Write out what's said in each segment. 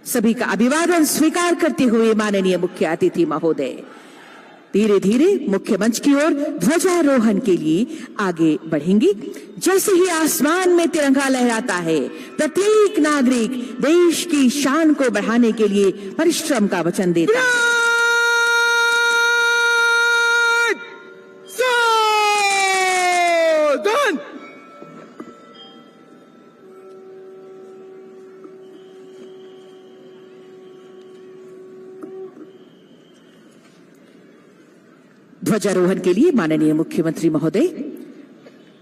सभी का अभिवादन स्वीकार करते हुए माननीय मुख्य अतिथि महोदय धीरे धीरे मुख्य मंच की ओर ध्वजारोहण के लिए आगे बढ़ेंगे। जैसे ही आसमान में तिरंगा लहराता है, प्रत्येक नागरिक देश की शान को बढ़ाने के लिए परिश्रम का वचन देता है। ध्वजारोहण के लिए माननीय मुख्यमंत्री महोदय,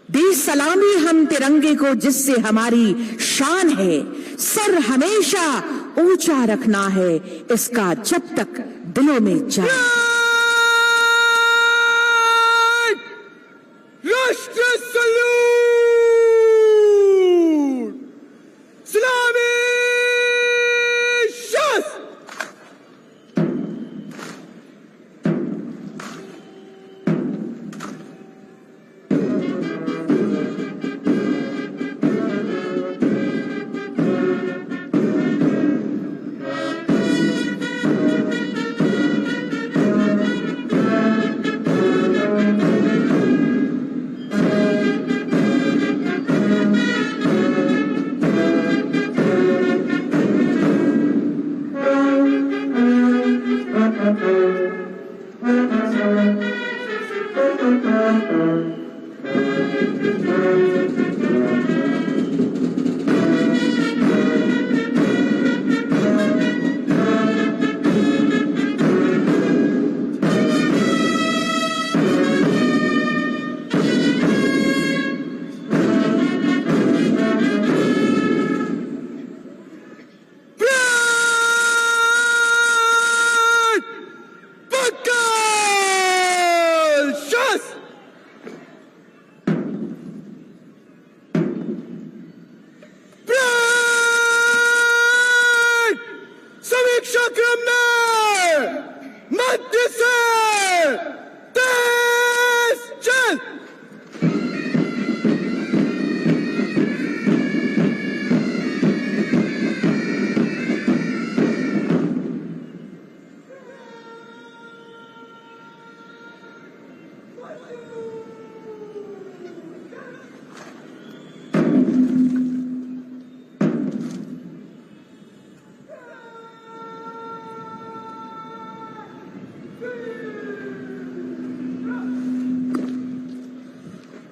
देश सलामी हम तिरंगे को जिससे हमारी शान है, सर हमेशा ऊंचा रखना है, इसका जब तक दिलों में जाए। राष्ट्र सल्यूट, सलामी शस्त्र। क्रम में मध्य से तेज चल।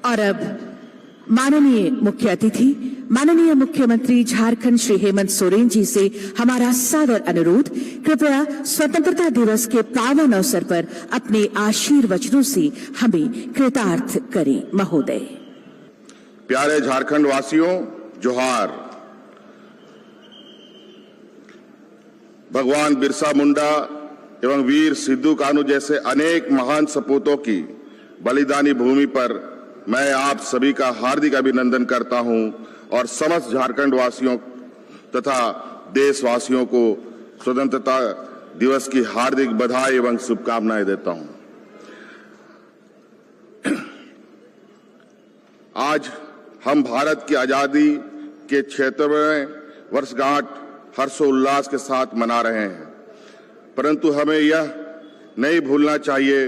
और अब माननीय मुख्य अतिथि माननीय मुख्यमंत्री झारखंड श्री हेमंत सोरेन जी से हमारा सादर अनुरोध, कृपया स्वतंत्रता दिवस के पावन अवसर पर अपने आशीर्वचनों से हमें कृतार्थ करें। महोदय। प्यारे झारखंड वासियों, जोहार। भगवान बिरसा मुंडा एवं वीर सिद्धू कान्हू जैसे अनेक महान सपूतों की बलिदानी भूमि पर मैं आप सभी का हार्दिक अभिनंदन करता हूं और समस्त झारखंड वासियों तथा देशवासियों को स्वतंत्रता दिवस की हार्दिक बधाई एवं शुभकामनाएं देता हूं। आज हम भारत की आजादी के 76वें वर्षगांठ हर्षोल्लास के साथ मना रहे हैं, परंतु हमें यह नहीं भूलना चाहिए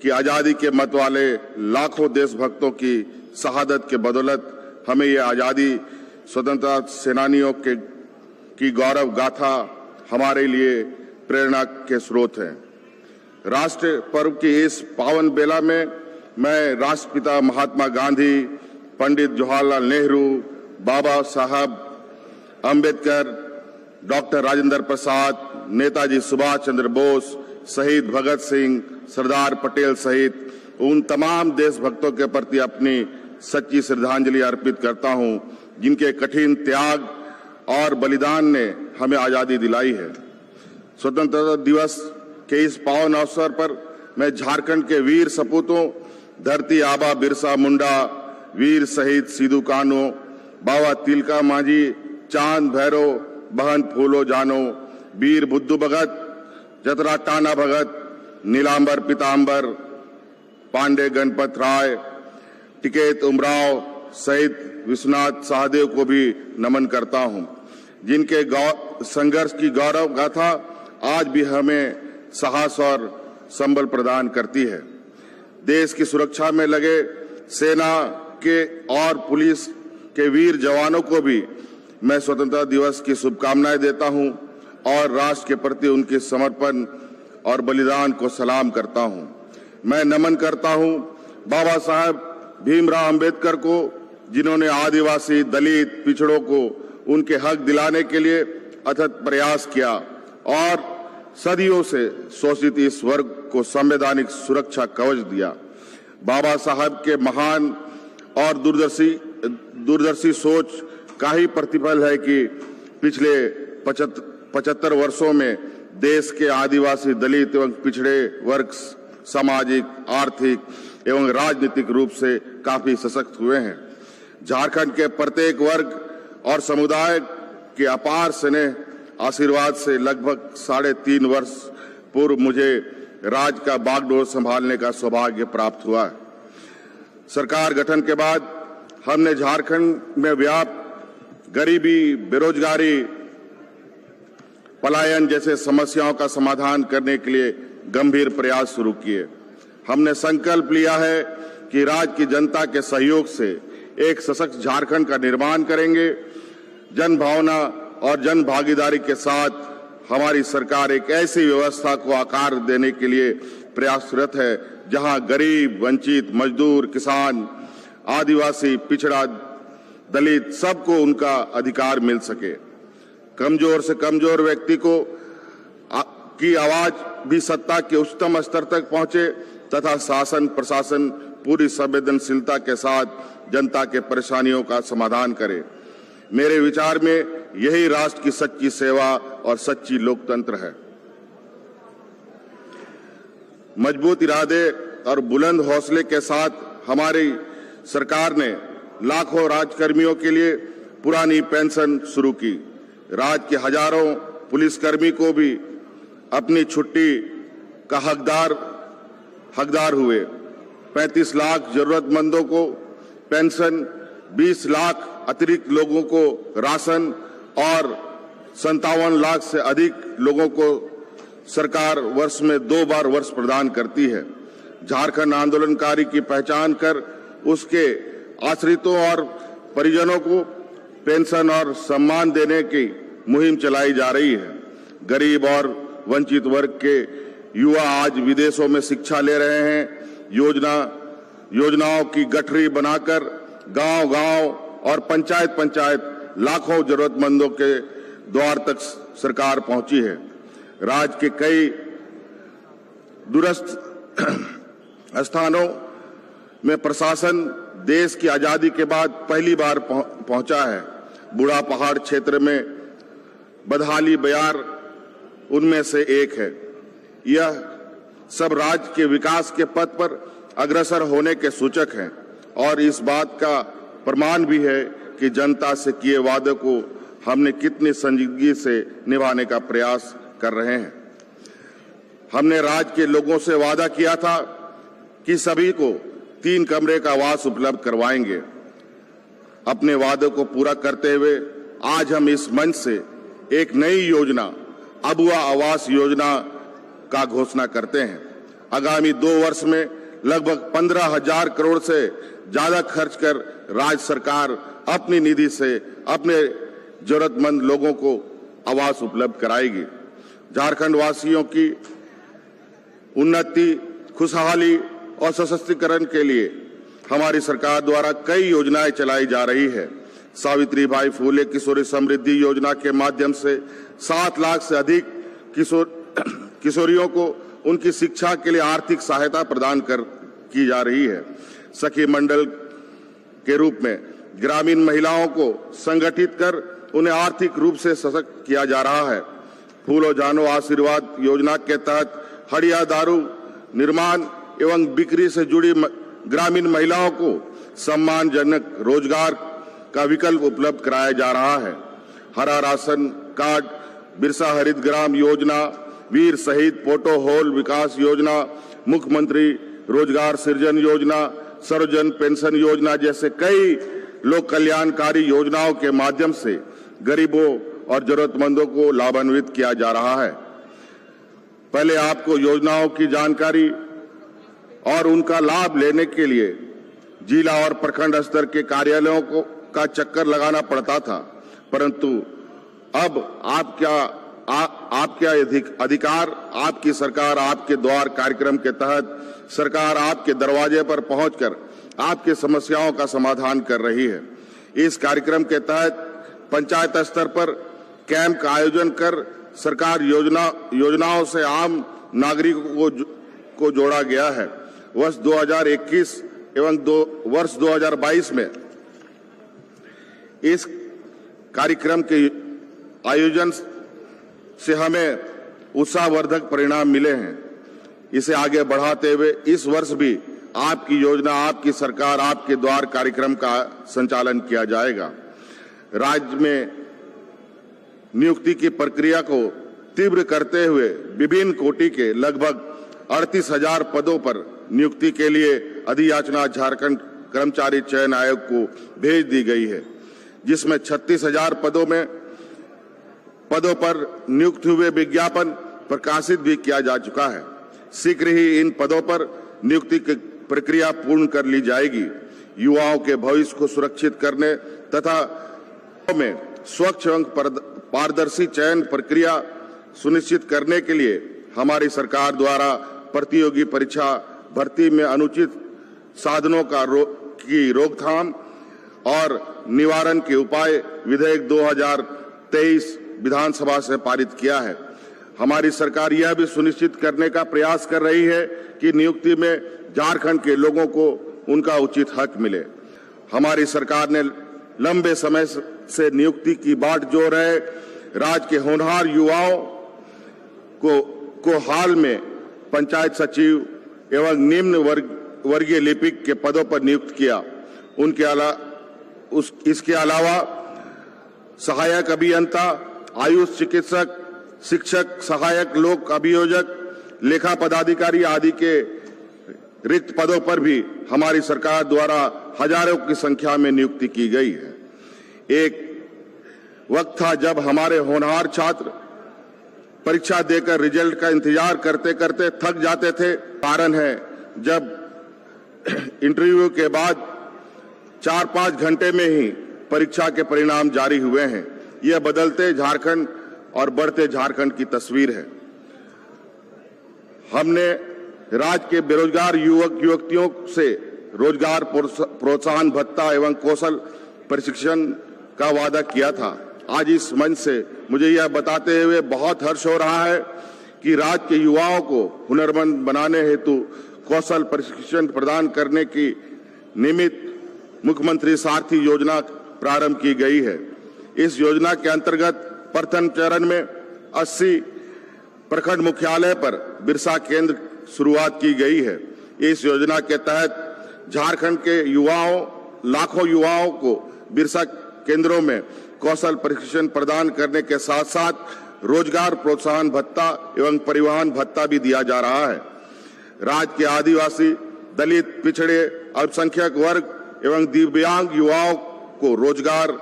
कि आजादी के मत वाले लाखों देशभक्तों की शहादत के बदौलत हमें यह आजादी स्वतंत्रता सेनानियों की गौरव गाथा हमारे लिए प्रेरणा के स्रोत है। राष्ट्र पर्व की इस पावन बेला में मैं राष्ट्रपिता महात्मा गांधी, पंडित जवाहरलाल नेहरू, बाबा साहब अंबेडकर, डॉक्टर राजेंद्र प्रसाद, नेताजी सुभाष चंद्र बोस, शहीद भगत सिंह, सरदार पटेल सहित उन तमाम देशभक्तों के प्रति अपनी सच्ची श्रद्धांजलि अर्पित करता हूं, जिनके कठिन त्याग और बलिदान ने हमें आजादी दिलाई है। स्वतंत्रता दिवस के इस पावन अवसर पर मैं झारखंड के वीर सपूतों धरती आबा बिरसा मुंडा, वीर शहीद सिद्धू कान्हू, बाबा तिलका मांझी, चांद भैरव, बहन फूलो जानो, वीर बुद्धू भगत, जतरा टाना भगत, नीलांबर पीतांबर, पांडे गणपत राय, टिकेत उमराव सहित विश्वनाथ सहदेव को भी नमन करता हूं। जिनके संघर्ष की गौरव गाथा आज भी हमें साहस और संबल प्रदान करती है। देश की सुरक्षा में लगे सेना के और पुलिस के वीर जवानों को भी मैं स्वतंत्रता दिवस की शुभकामनाएं देता हूं और राष्ट्र के प्रति उनके समर्पण और बलिदान को सलाम करता हूं। मैं नमन करता हूं बाबा साहेब भीमराव अंबेडकर को, जिन्होंने आदिवासी, दलित, पिछड़ों को उनके हक दिलाने के लिए अथक प्रयास किया और सदियों से शोषित इस वर्ग को संवैधानिक सुरक्षा कवच दिया। बाबा साहब के महान और दूरदर्शी सोच का ही प्रतिफल है कि पिछले 75 वर्षों में देश के आदिवासी, दलित एवं पिछड़े वर्ग सामाजिक, आर्थिक एवं राजनीतिक रूप से काफी सशक्त हुए हैं। झारखंड के प्रत्येक वर्ग और समुदाय के अपार स्नेह आशीर्वाद से लगभग 3.5 वर्ष पूर्व मुझे राज्य का बागडोर संभालने का सौभाग्य प्राप्त हुआ है। सरकार गठन के बाद हमने झारखंड में व्याप्त गरीबी, बेरोजगारी, पलायन जैसे समस्याओं का समाधान करने के लिए गंभीर प्रयास शुरू किए। हमने संकल्प लिया है कि राज्य की जनता के सहयोग से एक सशक्त झारखंड का निर्माण करेंगे। जन भावना और जन भागीदारी के साथ हमारी सरकार एक ऐसी व्यवस्था को आकार देने के लिए प्रयासरत है जहां गरीब, वंचित, मजदूर, किसान, आदिवासी, पिछड़ा, दलित सबको उनका अधिकार मिल सके। कमजोर से कमजोर व्यक्ति की आवाज भी सत्ता के उच्चतम स्तर तक पहुंचे तथा शासन प्रशासन पूरी संवेदनशीलता के साथ जनता के परेशानियों का समाधान करे। मेरे विचार में यही राष्ट्र की सच्ची सेवा और सच्ची लोकतंत्र है। मजबूत इरादे और बुलंद हौसले के साथ हमारी सरकार ने लाखों राजकर्मियों के लिए पुरानी पेंशन शुरू की। राज्य के हजारों पुलिसकर्मी को भी अपनी छुट्टी का हकदार हुए। 35 लाख जरूरतमंदों को पेंशन, 20 लाख अतिरिक्त लोगों को राशन और 57 लाख से अधिक लोगों को सरकार वर्ष में 2 बार वर्ष प्रदान करती है। झारखंड आंदोलनकारी की पहचान कर उसके आश्रितों और परिजनों को पेंशन और सम्मान देने की मुहिम चलाई जा रही है। गरीब और वंचित वर्ग के युवा आज विदेशों में शिक्षा ले रहे हैं। योजनाओं की गठरी बनाकर गांव-गांव और पंचायत लाखों जरूरतमंदों के द्वार तक सरकार पहुंची है। राज्य के कई दूरस्थ स्थानों में प्रशासन देश की आजादी के बाद पहली बार पहुंचा है। बूढ़ा पहाड़ क्षेत्र में बदहाली बयार उनमें से एक है। यह सब राज्य के विकास के पथ पर अग्रसर होने के सूचक हैं और इस बात का प्रमाण भी है कि जनता से किए वादे को हमने कितनी संजीदगी से निभाने का प्रयास कर रहे हैं। हमने राज्य के लोगों से वादा किया था कि सभी को 3 कमरे का आवास उपलब्ध करवाएंगे। अपने वादे को पूरा करते हुए आज हम इस मंच से एक नई योजना, अबुआ आवास योजना का घोषणा करते हैं। आगामी 2 वर्ष में लगभग 15,000 करोड़ से ज्यादा खर्च कर राज्य सरकार अपनी निधि से अपने जरूरतमंद लोगों को आवास उपलब्ध कराएगी। झारखंड वासियों की उन्नति, खुशहाली और सशक्तिकरण के लिए हमारी सरकार द्वारा कई योजनाएं चलाई जा रही है। सावित्रीबाई फूले किशोरी समृद्धि योजना के माध्यम से 7 लाख से अधिक किशोरियों को उनकी शिक्षा के लिए आर्थिक सहायता प्रदान की जा रही है। सखी मंडल के रूप में ग्रामीण महिलाओं को संगठित कर उन्हें आर्थिक रूप से सशक्त किया जा रहा है। फूलो जानो आशीर्वाद योजना के तहत हड़िया दारू निर्माण एवं बिक्री से जुड़ी ग्रामीण महिलाओं को सम्मानजनक रोजगार का विकल्प उपलब्ध कराया जा रहा है। हरा राशन कार्ड, बिरसा हरित ग्राम योजना, वीर शहीद पोटो होल विकास योजना, मुख्यमंत्री रोजगार सृजन योजना, सर्वजन पेंशन योजना जैसे कई लोक कल्याणकारी योजनाओं के माध्यम से गरीबों और जरूरतमंदों को लाभान्वित किया जा रहा है। पहले आपको योजनाओं की जानकारी और उनका लाभ लेने के लिए जिला और प्रखंड स्तर के कार्यालयों का चक्कर लगाना पड़ता था, परंतु अब आपका अधिकार, आपकी सरकार आपके द्वार कार्यक्रम के तहत सरकार आपके दरवाजे पर पहुंचकर आपकी समस्याओं का समाधान कर रही है। इस कार्यक्रम के तहत पंचायत स्तर पर कैंप का आयोजन कर सरकार योजनाओं से आम नागरिकों को जोड़ा गया है। वर्ष 2021 एवं वर्ष 2022 में इस कार्यक्रम के आयोजन से हमें उत्साहवर्धक परिणाम मिले हैं। इसे आगे बढ़ाते हुए इस वर्ष भी आपकी योजना, आपकी सरकार, आपके द्वार कार्यक्रम का संचालन किया जाएगा। राज्य में नियुक्ति की प्रक्रिया को तीव्र करते हुए विभिन्न कोटि के लगभग 38,000 पदों पर नियुक्ति के लिए अधियाचना झारखंड कर्मचारी चयन आयोग को भेज दी गई है, जिसमें 36,000 पदों पर नियुक्त हुए विज्ञापन प्रकाशित भी किया जा चुका है। शीघ्र ही इन पदों पर नियुक्ति की प्रक्रिया पूर्ण कर ली जाएगी। युवाओं के भविष्य को सुरक्षित करने तथा में स्वच्छ एवं पारदर्शी चयन प्रक्रिया सुनिश्चित करने के लिए हमारी सरकार द्वारा प्रतियोगी परीक्षा भर्ती में अनुचित साधनों की रोकथाम और निवारण के उपाय विधेयक 2023 विधानसभा से पारित किया है। हमारी सरकार यह भी सुनिश्चित करने का प्रयास कर रही है कि नियुक्ति में झारखंड के लोगों को उनका उचित हक मिले। हमारी सरकार ने लंबे समय से नियुक्ति की बाट जोड़ रहे राज्य के होनहार युवाओं को हाल में पंचायत सचिव एवं निम्न वर्गीय लिपिक के पदों पर नियुक्त किया। इसके अलावा सहायक अभियंता, आयुष चिकित्सक, शिक्षक, सहायक लोक अभियोजक, लेखा पदाधिकारी आदि के रिक्त पदों पर भी हमारी सरकार द्वारा हजारों की संख्या में नियुक्ति की गई है। एक वक्त था जब हमारे होनहार छात्र परीक्षा देकर रिजल्ट का इंतजार करते करते थक जाते थे। कारण है जब इंटरव्यू के बाद 4-5 घंटे में ही परीक्षा के परिणाम जारी हुए हैं। यह बदलते झारखंड और बढ़ते झारखंड की तस्वीर है। हमने राज्य के बेरोजगार युवक युवतियों से रोजगार प्रोत्साहन भत्ता एवं कौशल प्रशिक्षण का वादा किया था। आज इस मंच से मुझे यह बताते हुए बहुत हर्ष हो रहा है कि राज्य के युवाओं को हुनरमंद बनाने हेतु कौशल प्रशिक्षण प्रदान करने की निमित्त मुख्यमंत्री सारथी योजना प्रारंभ की गई है। इस योजना के अंतर्गत प्रथम चरण में 80 प्रखंड मुख्यालय पर बिरसा केंद्र शुरुआत की गई है। इस योजना के तहत झारखंड के लाखों युवाओं को बिरसा केंद्रों में कौशल प्रशिक्षण प्रदान करने के साथ साथ रोजगार प्रोत्साहन भत्ता एवं परिवहन भत्ता भी दिया जा रहा है। राज्य के आदिवासी, दलित, पिछड़े, अल्पसंख्यक वर्ग एवं दिव्यांग युवाओं को रोजगार,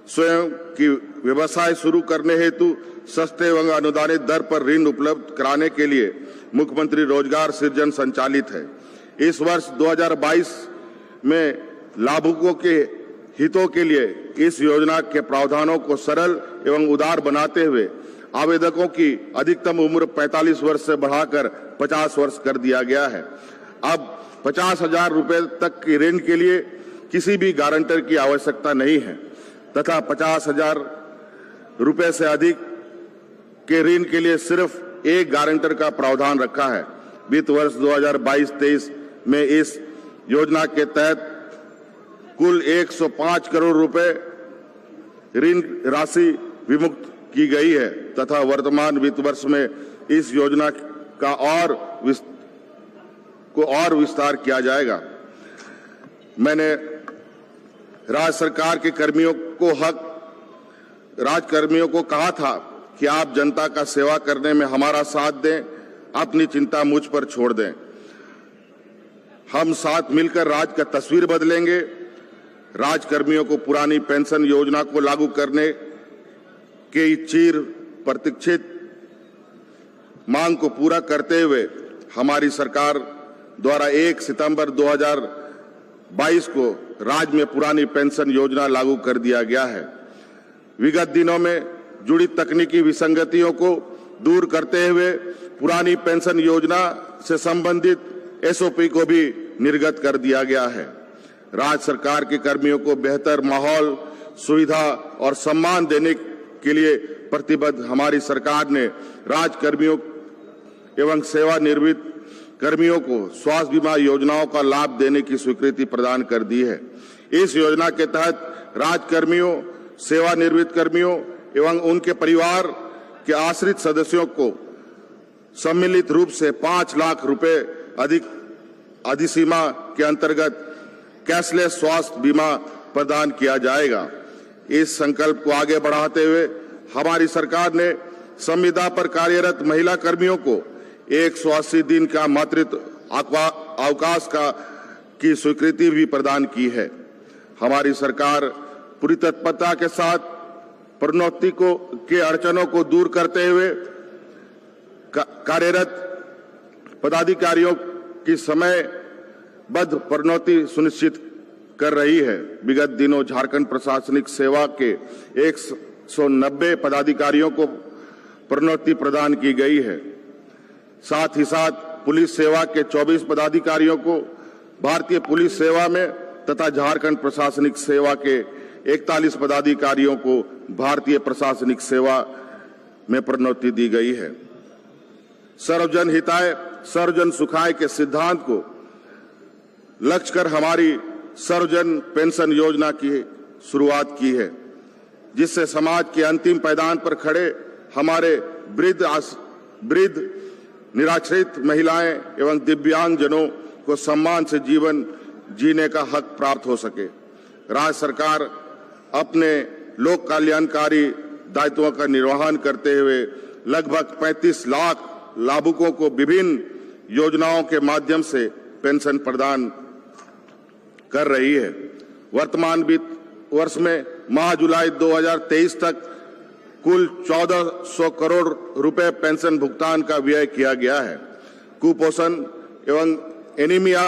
स्वयं की व्यवसाय शुरू करने हेतु सस्ते एवं अनुदानित दर पर ऋण उपलब्ध कराने के लिए मुख्यमंत्री रोजगार सृजन संचालित है। इस वर्ष 2022 में लाभुकों के हितों के लिए इस योजना के प्रावधानों को सरल एवं उदार बनाते हुए आवेदकों की अधिकतम उम्र 45 वर्ष से बढ़ाकर 50 वर्ष कर दिया गया है। अब 50,000 रुपए तक की ऋण के लिए किसी भी गारंटर की आवश्यकता नहीं है तथा 50,000 रुपए से अधिक के ऋण के लिए सिर्फ एक गारंटर का प्रावधान रखा है। वित्त वर्ष 2022-23 में इस योजना के तहत कुल 105 करोड़ रुपए ऋण राशि विमुक्त की गई है तथा वर्तमान वित्त वर्ष में इस योजना का और विस्तार किया जाएगा। मैंने राज्य सरकार के कर्मियों को कहा था कि आप जनता का सेवा करने में हमारा साथ दें, अपनी चिंता मुझ पर छोड़ दें। हम साथ मिलकर राज्य का तस्वीर बदलेंगे। राज्य कर्मियों को पुरानी पेंशन योजना को लागू करने के चिर प्रतीक्षित मांग को पूरा करते हुए हमारी सरकार द्वारा 1 सितंबर 2022 को राज्य में पुरानी पेंशन योजना लागू कर दिया गया है। विगत दिनों में जुड़ी तकनीकी विसंगतियों को दूर करते हुए पुरानी पेंशन योजना से संबंधित एसओपी को भी निर्गत कर दिया गया है। राज्य सरकार के कर्मियों को बेहतर माहौल, सुविधा और सम्मान देने के लिए प्रतिबद्ध हमारी सरकार ने राज्य कर्मियों एवं सेवानिवृत्त कर्मियों को स्वास्थ्य बीमा योजनाओं का लाभ देने की स्वीकृति प्रदान कर दी है। इस योजना के तहत राज्य कर्मियों, सेवानिवृत्त कर्मियों एवं उनके परिवार के आश्रित सदस्यों को सम्मिलित रूप से 5 लाख रुपए अधिसीमा के अंतर्गत कैशलेस स्वास्थ्य बीमा प्रदान किया जाएगा। इस संकल्प को आगे बढ़ाते हुए हमारी सरकार ने संविदा पर कार्यरत महिला कर्मियों को 180 दिन का मातृत्व अवकाश की स्वीकृति भी प्रदान की है। हमारी सरकार पूरी तत्परता के साथ प्रोन्नति के अड़चनों को दूर करते हुए कार्यरत पदाधिकारियों की समयबद्ध प्रोन्नति सुनिश्चित कर रही है। विगत दिनों झारखंड प्रशासनिक सेवा के 190 पदाधिकारियों को प्रोन्नति प्रदान की गई है। साथ ही साथ पुलिस सेवा के 24 पदाधिकारियों को भारतीय पुलिस सेवा में तथा झारखंड प्रशासनिक सेवा के 41 पदाधिकारियों को भारतीय प्रशासनिक सेवा में प्रोन्नति दी गई है। सर्वजन हिताय सर्वजन सुखाय के सिद्धांत को लक्ष्य कर हमारी सर्वजन पेंशन योजना की शुरुआत की है, जिससे समाज के अंतिम पायदान पर खड़े हमारे वृद्ध, निराश्रित महिलाएं एवं दिव्यांग जनों को सम्मान से जीवन जीने का हक प्राप्त हो सके। राज्य सरकार अपने लोक कल्याणकारी दायित्वों का निर्वहन करते हुए लगभग 35 लाख लाभुकों को विभिन्न योजनाओं के माध्यम से पेंशन प्रदान कर रही है। वर्तमान वित्त वर्ष में माह जुलाई 2023 तक कुल 1400 करोड़ रुपए पेंशन भुगतान का व्यय किया गया है। कुपोषण एवं एनीमिया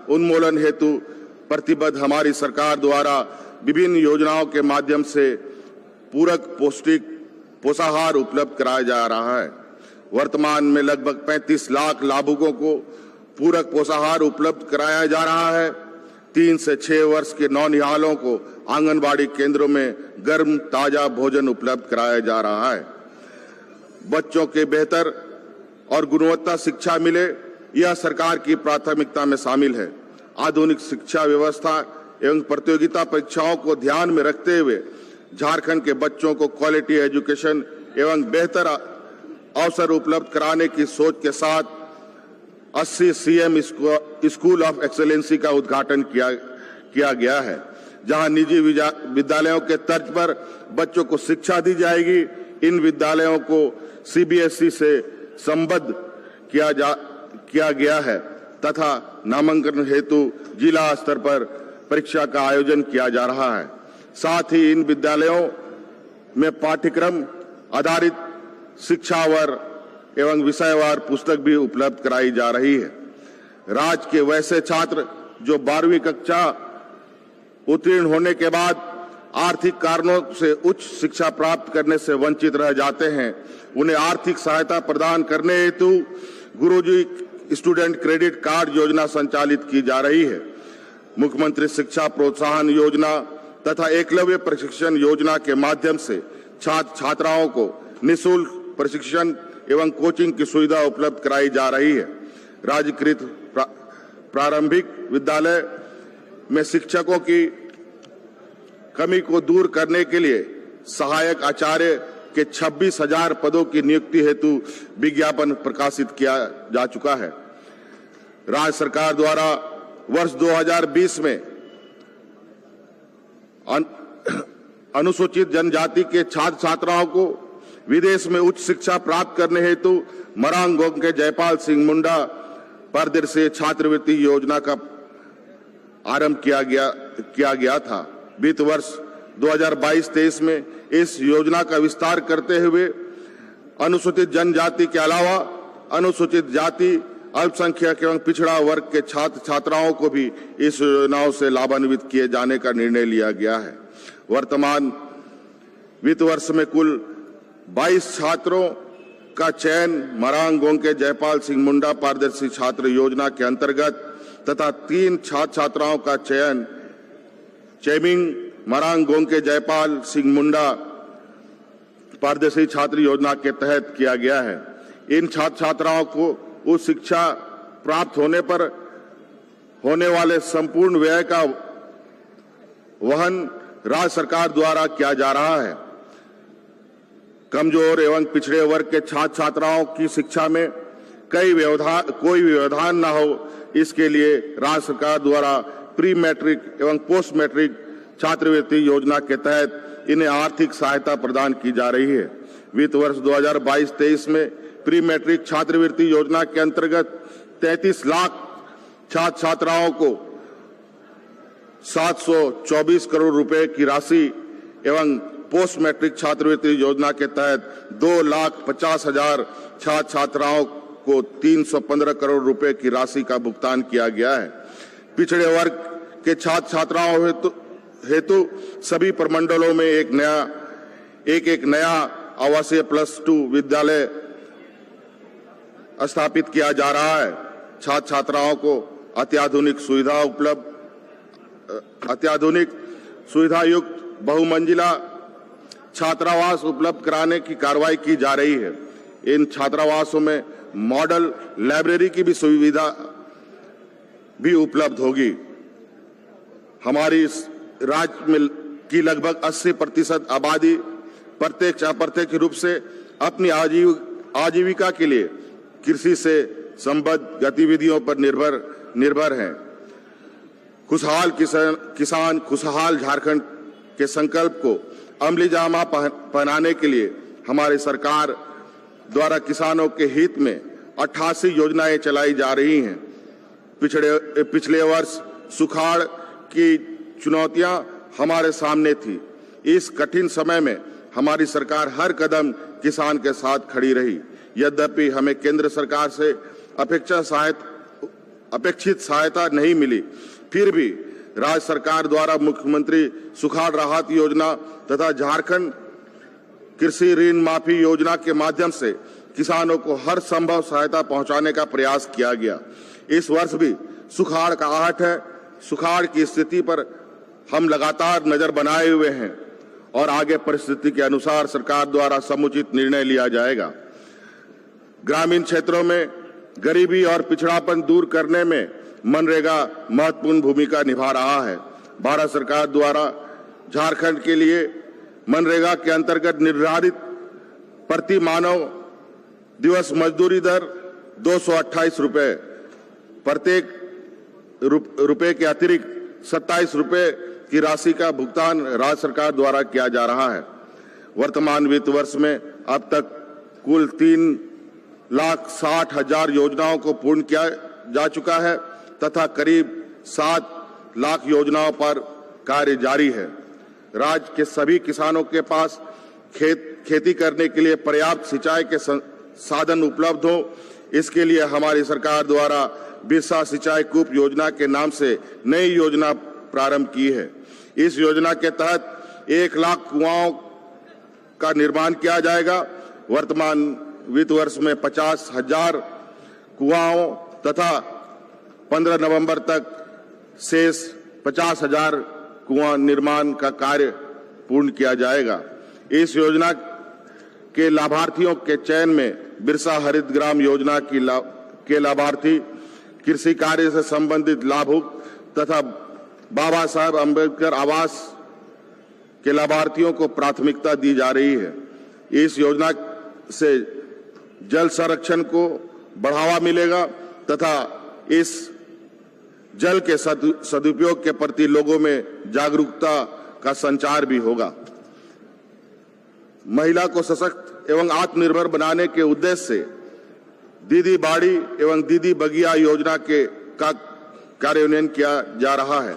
उन्मूलन हेतु प्रतिबद्ध हमारी सरकार द्वारा विभिन्न योजनाओं के माध्यम से पूरक पौष्टिक पोषाहार उपलब्ध कराया जा रहा है। वर्तमान में लगभग 35 लाख लाभुकों को पूरक पोषाहार उपलब्ध कराया जा रहा है। 3 से 6 वर्ष के नौनिहालों को आंगनबाड़ी केंद्रों में गर्म ताजा भोजन उपलब्ध कराया जा रहा है। बच्चों के बेहतर और गुणवत्ता शिक्षा मिले, यह सरकार की प्राथमिकता में शामिल है। आधुनिक शिक्षा व्यवस्था एवं प्रतियोगिता परीक्षाओं को ध्यान में रखते हुए झारखंड के बच्चों को क्वालिटी एजुकेशन एवं बेहतर अवसर उपलब्ध कराने की सोच के साथ 80 सीएम स्कूल ऑफ एक्सेलेंसी का उद्घाटन किया गया है, जहां निजी विद्यालयों के तर्ज पर बच्चों को शिक्षा दी जाएगी। इन विद्यालयों को सीबीएसई से संबद्ध किया गया है तथा नामांकन हेतु जिला स्तर पर परीक्षा का आयोजन किया जा रहा है। साथ ही इन विद्यालयों में पाठ्यक्रम आधारित शिक्षावर एवं विषयवार पुस्तक भी उपलब्ध कराई जा रही है। राज्य के वैसे छात्र जो 12वीं कक्षा उत्तीर्ण होने के बाद आर्थिक कारणों से उच्च शिक्षा प्राप्त करने से वंचित रह जाते हैं, उन्हें आर्थिक सहायता प्रदान करने हेतु गुरुजी स्टूडेंट क्रेडिट कार्ड योजना संचालित की जा रही है। मुख्यमंत्री शिक्षा प्रोत्साहन योजना तथा एकलव्य प्रशिक्षण योजना के माध्यम से छात्र छात्राओं को निःशुल्क प्रशिक्षण एवं कोचिंग की सुविधा उपलब्ध कराई जा रही है। राज्यकृत प्रारंभिक विद्यालय में शिक्षकों की कमी को दूर करने के लिए सहायक आचार्य के 26,000 पदों की नियुक्ति हेतु विज्ञापन प्रकाशित किया जा चुका है। राज्य सरकार द्वारा वर्ष 2020 में अनुसूचित जनजाति के छात्र छात्राओं को विदेश में उच्च शिक्षा प्राप्त करने हेतु मरांगोंग के जयपाल सिंह मुंडा परदेशीय छात्रवृत्ति योजना का आरंभ किया गया था। वित्त वर्ष 2022-23 में इस योजना का विस्तार करते हुए अनुसूचित जनजाति के अलावा अनुसूचित जाति, अल्पसंख्यक एवं पिछड़ा वर्ग के छात्र छात्राओं को भी इस योजनाओं से लाभान्वित किए जाने का निर्णय लिया गया है। वर्तमान वित्त वर्ष में कुल 22 छात्रों का चयन मरांग गोंके जयपाल सिंह मुंडा पारदर्शी छात्र योजना के अंतर्गत तथा 3 छात्र छात्राओं का चयन चेमिंग मरांग गोंके जयपाल सिंह मुंडा पारदर्शी छात्र योजना के तहत किया गया है। इन छात्र छात्राओं को उच्च शिक्षा प्राप्त होने पर होने वाले संपूर्ण व्यय का वहन राज्य सरकार द्वारा किया जा रहा है। कमजोर एवं पिछड़े वर्ग के छात्र छात्राओं की शिक्षा में कोई व्यवधान न हो, इसके लिए राज्य सरकार द्वारा प्री मैट्रिक एवं पोस्ट मैट्रिक छात्रवृत्ति योजना के तहत इन्हें आर्थिक सहायता प्रदान की जा रही है। वित्त वर्ष 2022-23 में प्री मैट्रिक छात्रवृत्ति योजना के अंतर्गत 33 लाख छात्र छात्राओं को 724 करोड़ रुपए की राशि एवं पोस्ट मैट्रिक छात्रवृत्ति योजना के तहत 2,50,000 छात्र छात्राओं को 315 करोड़ रुपए की राशि का भुगतान किया गया है। पिछड़े वर्ग के छात्र छात्राओं हेतु सभी प्रमंडलों में एक नया आवासीय +2 विद्यालय स्थापित किया जा रहा है। छात्र छात्राओं को अत्याधुनिक सुविधा युक्त बहुमंजिला छात्रावास उपलब्ध कराने की कार्रवाई की जा रही है। इन छात्रावासों में मॉडल लाइब्रेरी की भी सुविधा भी उपलब्ध होगी। हमारी राज्य में की लगभग 80% आबादी प्रत्यक्ष अप्रत्यक्ष रूप से अपनी आजीविका के लिए कृषि से संबद्ध गतिविधियों पर निर्भर हैं। खुशहाल किसान खुशहाल झारखंड के संकल्प को अमली जामा पहनाने के लिए हमारी सरकार द्वारा किसानों के हित में 88 योजनाएं चलाई जा रही हैं। पिछले वर्ष सुखाड़ की चुनौतियां हमारे सामने थी। इस कठिन समय में हमारी सरकार हर कदम किसान के साथ खड़ी रही। यद्यपि हमें केंद्र सरकार से अपेक्षित सहायता नहीं मिली, फिर भी राज्य सरकार द्वारा मुख्यमंत्री सुखाड़ राहत योजना तथा झारखंड कृषि ऋण माफी योजना के माध्यम से किसानों को हर संभव सहायता पहुंचाने का प्रयास किया गया। इस वर्ष भी सुखाड़ का आहट है। सुखाड़ की स्थिति पर हम लगातार नजर बनाए हुए हैं और आगे परिस्थिति के अनुसार सरकार द्वारा समुचित निर्णय लिया जाएगा। ग्रामीण क्षेत्रों में गरीबी और पिछड़ापन दूर करने में मनरेगा महत्वपूर्ण भूमिका निभा रहा है। भारत सरकार द्वारा झारखंड के लिए मनरेगा के अंतर्गत निर्धारित प्रति मानव दिवस मजदूरी दर 228 रुपए, प्रत्येक रुपए के अतिरिक्त 27 रुपए की राशि का भुगतान राज्य सरकार द्वारा किया जा रहा है। वर्तमान वित्त वर्ष में अब तक कुल 3,60,000 योजनाओं को पूर्ण किया जा चुका है तथा करीब 7 लाख योजनाओं पर कार्य जारी है। राज्य के सभी किसानों के पास खेती करने के लिए पर्याप्त सिंचाई के साधन उपलब्ध हो, इसके लिए हमारी सरकार द्वारा बिरसा सिंचाई कूप योजना के नाम से नई योजना प्रारंभ की है। इस योजना के तहत 1 लाख कुआओं का निर्माण किया जाएगा। वर्तमान वित्त वर्ष में 50,000 कुआओं तथा 15 नवंबर तक शेष 50,000 कुआं निर्माण का कार्य पूर्ण किया जाएगा। इस योजना के लाभार्थियों के चयन में बिरसा हरित ग्राम योजना के लाभार्थी, कृषि कार्य से संबंधित लाभुक तथा बाबा साहेब अम्बेडकर आवास के लाभार्थियों को प्राथमिकता दी जा रही है। इस योजना से जल संरक्षण को बढ़ावा मिलेगा तथा इस जल के सदुपयोग के प्रति लोगों में जागरूकता का संचार भी होगा। महिला को सशक्त एवं आत्मनिर्भर बनाने के उद्देश्य से दीदी बाड़ी एवं दीदी बगिया योजना का कार्यान्वयन किया जा रहा है।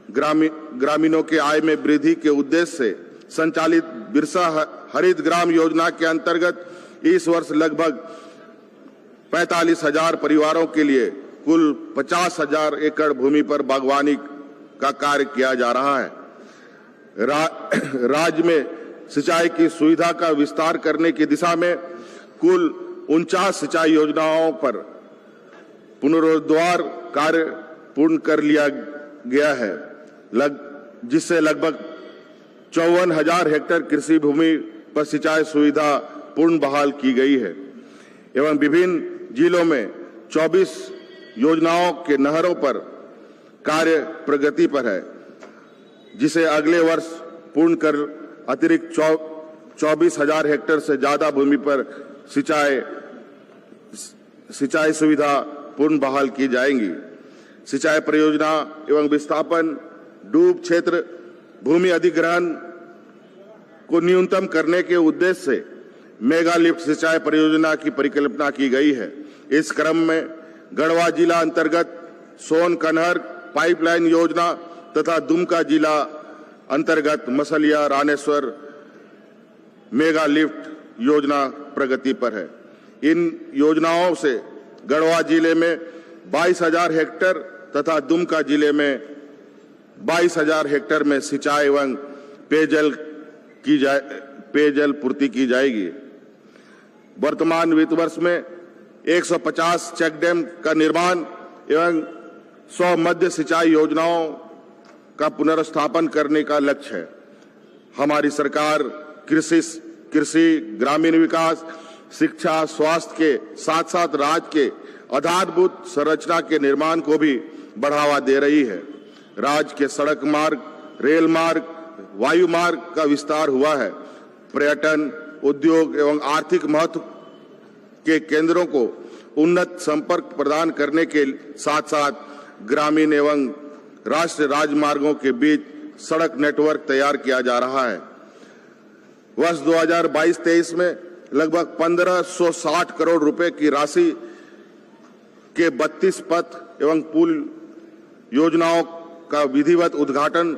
ग्रामीणों के आय में वृद्धि के उद्देश्य से संचालित बिरसा हरित ग्राम योजना के अंतर्गत इस वर्ष लगभग 45,000 परिवारों के लिए कुल 50,000 एकड़ भूमि पर बागवानी का कार्य किया जा रहा है। राज्य में सिंचाई की सुविधा का विस्तार करने की दिशा में कुल 49 सिंचाई योजनाओं पर पुनरुद्धार कार्य पूर्ण कर लिया गया है, जिससे लगभग 54,000 हेक्टेयर कृषि भूमि पर सिंचाई सुविधा पूर्ण बहाल की गई है एवं विभिन्न जिलों में 24 योजनाओं के नहरों पर कार्य प्रगति पर है, जिसे अगले वर्ष पूर्ण कर अतिरिक्त 24,000 हेक्टेयर से ज्यादा भूमि पर सिंचाई सुविधा पूर्ण बहाल की जाएंगी। सिंचाई परियोजना एवं विस्थापन डूब क्षेत्र भूमि अधिग्रहण को न्यूनतम करने के उद्देश्य से मेगा लिफ्ट सिंचाई परियोजना की परिकल्पना की गई है। इस क्रम में गढ़वा जिला अंतर्गत सोन कन्हर पाइपलाइन योजना तथा दुमका जिला अंतर्गत मसलिया रानेश्वर मेगा लिफ्ट योजना प्रगति पर है। इन योजनाओं से गढ़वा जिले में 22,000 हेक्टेयर तथा दुमका जिले में 22,000 हेक्टेयर में सिंचाई एवं पेयजल पूर्ति की जाएगी। वर्तमान वित्त वर्ष में 150 चेक डैम का निर्माण एवं 100 मध्य सिंचाई योजनाओं का पुनर्स्थापन करने का लक्ष्य है। हमारी सरकार कृषि, ग्रामीण विकास, शिक्षा, स्वास्थ्य के साथ साथ राज्य के आधारभूत संरचना के निर्माण को भी बढ़ावा दे रही है। राज्य के सड़क मार्ग, रेल मार्ग, वायु मार्ग का विस्तार हुआ है। पर्यटन, उद्योग एवं आर्थिक महत्व के केंद्रों को उन्नत संपर्क प्रदान करने के साथ साथ ग्रामीण एवं राष्ट्रीय राजमार्गों के बीच सड़क नेटवर्क तैयार किया जा रहा है। वर्ष 2022-23 में लगभग 1,560 करोड़ रुपए की राशि के 32 पथ एवं पुल योजनाओं का विधिवत उद्घाटन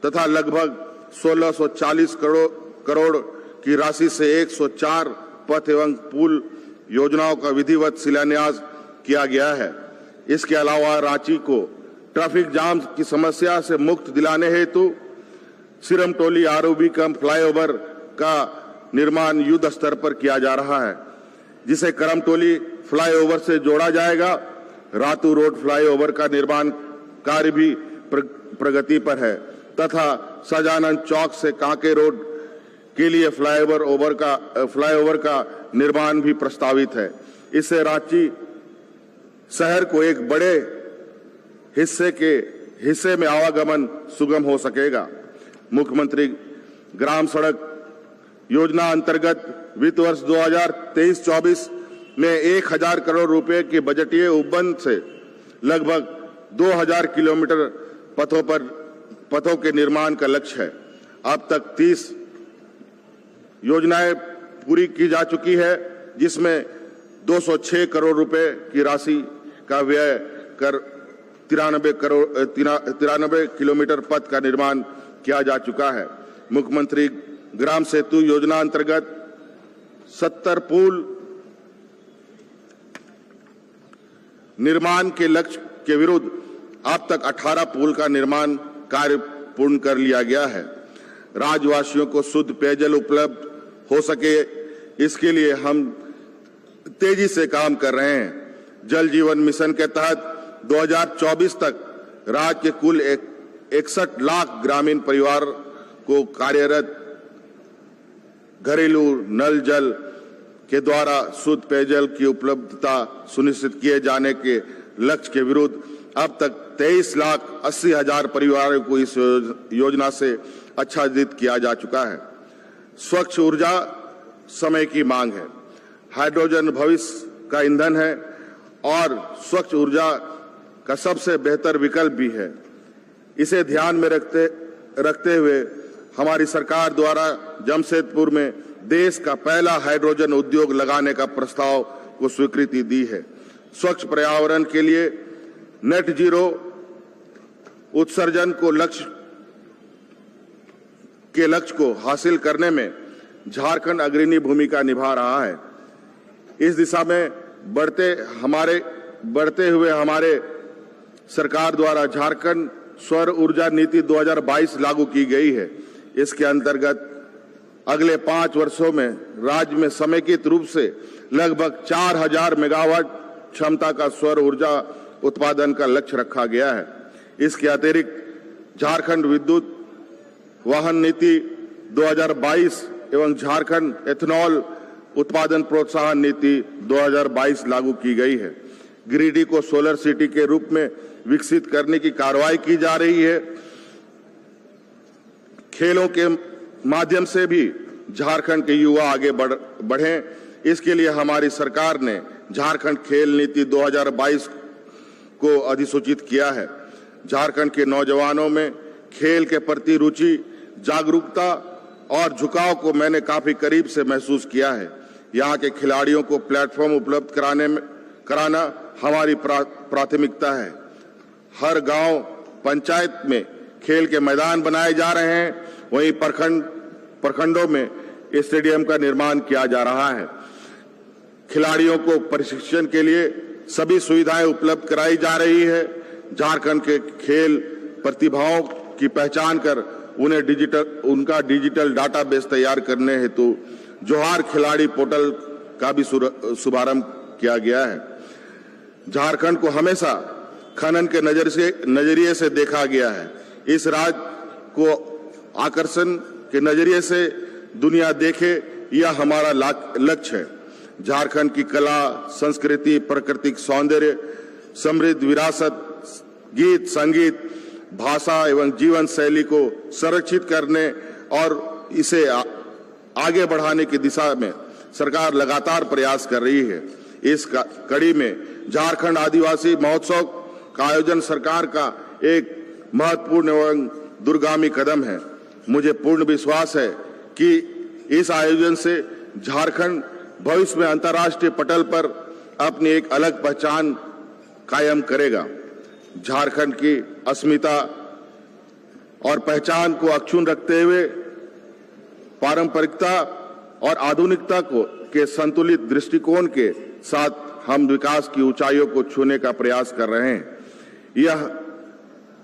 तथा लगभग 1,640 करोड़ की राशि से 104 पथ एवं पुल योजनाओं का विधिवत शिलान्यास किया गया है। इसके अलावा रांची को ट्रैफिक जाम की समस्या से मुक्त दिलाने हेतु सिरमटोली आरओबी कम फ्लाईओवर का निर्माण युद्ध स्तर पर किया जा रहा है, जिसे करमटोली फ्लाईओवर से जोड़ा जाएगा। रातू रोड फ्लाईओवर का निर्माण कार्य भी प्रगति पर है तथा सजानंद चौक से कांके रोड के लिए फ्लाईओवर का निर्माण भी प्रस्तावित है। इससे रांची शहर को एक बड़े हिस्से में आवागमन सुगम हो सकेगा। मुख्यमंत्री ग्राम सड़क योजना अंतर्गत वित्त वर्ष 2023-24 में 1,000 करोड़ रुपए के बजटीय उपबंध से लगभग 2,000 किलोमीटर पथों के निर्माण का लक्ष्य है। अब तक 30 योजनाएं पूरी की जा चुकी है, जिसमें 206 करोड़ रुपए की राशि का व्यय कर 93 किलोमीटर पथ का निर्माण किया जा चुका है। मुख्यमंत्री ग्राम सेतु योजना अंतर्गत 70 पुल निर्माण के लक्ष्य के विरुद्ध अब तक 18 पुल का निर्माण कार्य पूर्ण कर लिया गया है। राज्यवासियों को शुद्ध पेयजल उपलब्ध हो सके, इसके लिए हम तेजी से काम कर रहे हैं। जल जीवन मिशन के तहत 2024 तक राज्य के कुल 61 लाख ग्रामीण परिवार को कार्यरत घरेलू नल जल के द्वारा शुद्ध पेयजल की उपलब्धता सुनिश्चित किए जाने के लक्ष्य के विरुद्ध अब तक 23,80,000 परिवारों को इस योजना से आच्छादित किया जा चुका है। स्वच्छ ऊर्जा समय की मांग है। हाइड्रोजन भविष्य का ईंधन है और स्वच्छ ऊर्जा का सबसे बेहतर विकल्प भी है। इसे ध्यान में रखते हुए हमारी सरकार द्वारा जमशेदपुर में देश का पहला हाइड्रोजन उद्योग लगाने का प्रस्ताव को स्वीकृति दी है। स्वच्छ पर्यावरण के लिए नेट जीरो उत्सर्जन को लक्ष्य को हासिल करने में झारखंड अग्रणी भूमिका निभा रहा है। इस दिशा में बढ़ते हुए हमारे सरकार द्वारा झारखंड सौर ऊर्जा नीति 2022 लागू की गई है। इसके अंतर्गत अगले 5 वर्षों में राज्य में समेकित रूप से लगभग 4000 मेगावाट क्षमता का सौर ऊर्जा उत्पादन का लक्ष्य रखा गया है। इसके अतिरिक्त झारखंड विद्युत वाहन नीति 2022 एवं झारखंड एथेनॉल उत्पादन प्रोत्साहन नीति 2022 लागू की गई है। गिरिडीह को सोलर सिटी के रूप में विकसित करने की कार्रवाई की जा रही है। खेलों के माध्यम से भी झारखंड के युवा आगे बढ़ें, इसके लिए हमारी सरकार ने झारखंड खेल नीति 2022 को अधिसूचित किया है। झारखंड के नौजवानों में खेल के प्रति रुचि, जागरूकता और झुकाव को मैंने काफी करीब से महसूस किया है। यहाँ के खिलाड़ियों को प्लेटफॉर्म उपलब्ध कराना हमारी प्राथमिकता है। हर गांव पंचायत में खेल के मैदान बनाए जा रहे हैं, वहीं प्रखंडों में स्टेडियम का निर्माण किया जा रहा है। खिलाड़ियों को प्रशिक्षण के लिए सभी सुविधाएं उपलब्ध कराई जा रही है। झारखंड के खेल प्रतिभाओं की पहचान कर उनका डिजिटल डाटाबेस तैयार करने हेतु जोहार खिलाड़ी पोर्टल का भी शुभारंभ किया गया है। झारखंड को हमेशा खनन के नजरिए से देखा गया है। इस राज्य को आकर्षण के नजरिए से दुनिया देखे, यह हमारा लक्ष्य है। झारखंड की कला, संस्कृति, प्राकृतिक सौंदर्य, समृद्ध विरासत, गीत, संगीत, भाषा एवं जीवन शैली को संरक्षित करने और इसे आगे बढ़ाने की दिशा में सरकार लगातार प्रयास कर रही है। इस कड़ी में झारखंड आदिवासी महोत्सव का आयोजन सरकार का एक महत्वपूर्ण एवं दूरगामी कदम है। मुझे पूर्ण विश्वास है कि इस आयोजन से झारखंड भविष्य में अंतर्राष्ट्रीय पटल पर अपनी एक अलग पहचान कायम करेगा। झारखंड की अस्मिता और पहचान को अक्षुण्ण रखते हुए पारंपरिकता और आधुनिकता के संतुलित दृष्टिकोण के साथ हम विकास की ऊंचाइयों को छूने का प्रयास कर रहे हैं। यह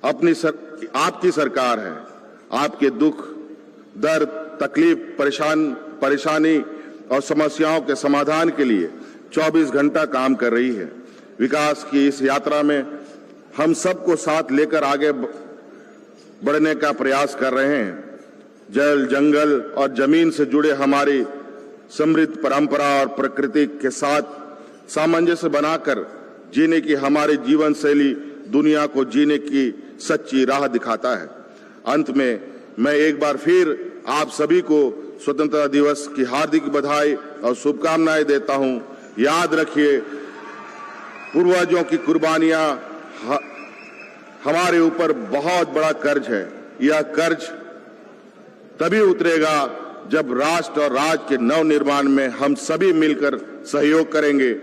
आपकी सरकार है। आपके दुख, दर्द, तकलीफ, परेशानी और समस्याओं के समाधान के लिए 24 घंटा काम कर रही है। विकास की इस यात्रा में हम सबको साथ लेकर आगे बढ़ने का प्रयास कर रहे हैं। जल, जंगल और जमीन से जुड़े हमारी समृद्ध परंपरा और प्रकृति के साथ सामंजस्य बनाकर जीने की हमारी जीवन शैली दुनिया को जीने की सच्ची राह दिखाता है। अंत में मैं एक बार फिर आप सभी को स्वतंत्रता दिवस की हार्दिक बधाई और शुभकामनाएं देता हूं। याद रखिए, पूर्वजों की कुर्बानियां हमारे ऊपर बहुत बड़ा कर्ज है। यह कर्ज तभी उतरेगा जब राष्ट्र और राज्य के नव निर्माण में हम सभी मिलकर सहयोग करेंगे।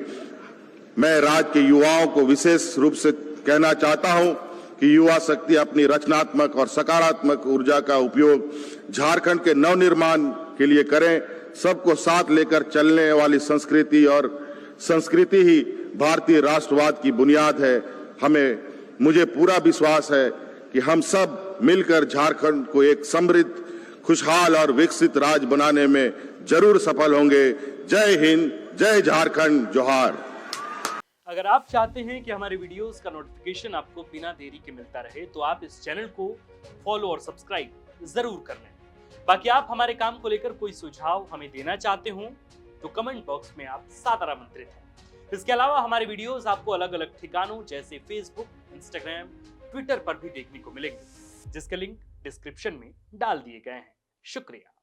मैं राज्य के युवाओं को विशेष रूप से कहना चाहता हूं कि युवा शक्ति अपनी रचनात्मक और सकारात्मक ऊर्जा का उपयोग झारखंड के नव निर्माण के लिए करें। सबको साथ लेकर चलने वाली संस्कृति ही भारतीय राष्ट्रवाद की बुनियाद है। मुझे पूरा विश्वास है कि हम सब मिलकर झारखंड को एक समृद्ध, खुशहाल और विकसित राज्य बनाने में जरूर सफल होंगे। जय हिंद, जय झारखंड, जोहार। अगर आप चाहते हैं कि हमारे वीडियोस का नोटिफिकेशन आपको बिना देरी के मिलता रहे तो आप इस चैनल को फॉलो और सब्सक्राइब जरूर कर लें। बाकी आप हमारे काम को लेकर कोई सुझाव हमें देना चाहते हो तो कमेंट बॉक्स में आप सादर आमंत्रित हैं। इसके अलावा हमारे वीडियोस आपको अलग अलग ठिकानों जैसे फेसबुक, इंस्टाग्राम, ट्विटर पर भी देखने को मिलेंगे, जिसके लिंक डिस्क्रिप्शन में डाल दिए गए हैं। शुक्रिया।